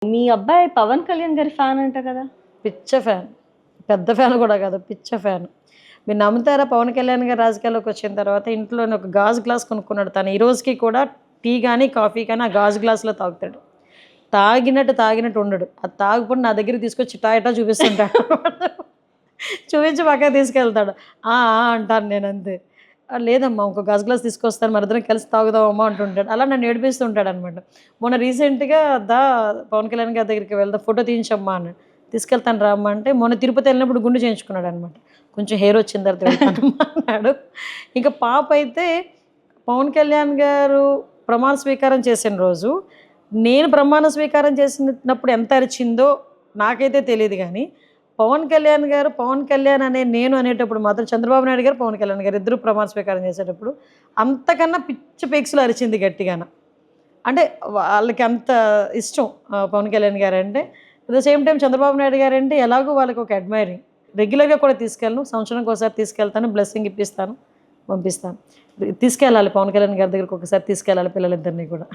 మీ అబ్బాయి పవన్ కళ్యాణ్ గారి ఫ్యాన్ అంట కదా? పిచ్చ ఫ్యాన్. పెద్ద ఫ్యాన్ కూడా కాదు, పిచ్చ ఫ్యాన్. మీరు నమ్ముతారా, పవన్ కళ్యాణ్ గారు రాజకీయాల్లోకి వచ్చిన తర్వాత ఇంట్లోనే ఒక గాజు గ్లాస్ కొనుక్కున్నాడు. తను ఈ రోజుకి కూడా టీ కానీ కాఫీ కానీ ఆ గాజు గ్లాసులో తాగుతాడు. తాగినట్టు ఉండడు. అది తాగుకుంటే నా దగ్గరికి తీసుకొచ్చి ఇటా చూపిస్తుంటాడు. చూపించి పక్కకి తీసుకెళ్తాడు. అంటాను నేను అంతే. లేదమ్మా ఇంకో గాజు గ్లాస్ తీసుకొస్తాను, మరిద్దరం కలిసి తాగుదామమ్మా అంటుంటాడు. అలా నన్ను ఏడిపిస్తుంటాడు అనమాట. మొన్న రీసెంట్గా పవన్ కళ్యాణ్ గారి దగ్గరికి వెళ్దాం, ఫోటో తీయించమ్మా అన్నాడు. తీసుకెళ్తాను రామ్మా అంటే, మొన్న తిరుపతి వెళ్ళినప్పుడు గుండు చేయించుకున్నాడు అనమాట. కొంచెం హెయిర్ వచ్చిన తర్వాత వెళ్తానమ్మా అన్నాడు. ఇంకా పాప అయితే పవన్ కళ్యాణ్ గారు ప్రమాణ స్వీకారం చేసిన రోజు, నేను ప్రమాణ స్వీకారం చేసినప్పుడు ఎంత అరిచిందో నాకైతే తెలియదు. కానీ పవన్ కళ్యాణ్ గారు, పవన్ కళ్యాణ్ నేను అనేటప్పుడు మాత్రం, చంద్రబాబు నాయుడు గారు పవన్ కళ్యాణ్ గారు ఇద్దరు ప్రమాణ స్వీకారం చేసేటప్పుడు అంతకన్నా పిచ్చి పేక్సులు అరిచింది గట్టిగాన. అంటే వాళ్ళకి అంత ఇష్టం పవన్ కళ్యాణ్ గారు అంటే. At the same time Chandrababu Naidu గారు అంటే ఎలాగో వాళ్ళకి ఒక అడ్మైరింగ్. రెగ్యులర్గా కూడా తీసుకెళ్ళను, సంవత్సరానికి ఒకసారి తీసుకెళ్తాను, బ్లెస్సింగ్ ఇప్పిస్తాను, పంపిస్తాను. తీసుకెళ్ళాలి పవన్ కళ్యాణ్ గారి దగ్గరికి ఒకసారి తీసుకెళ్ళాలి పిల్లలిద్దరినీ కూడా.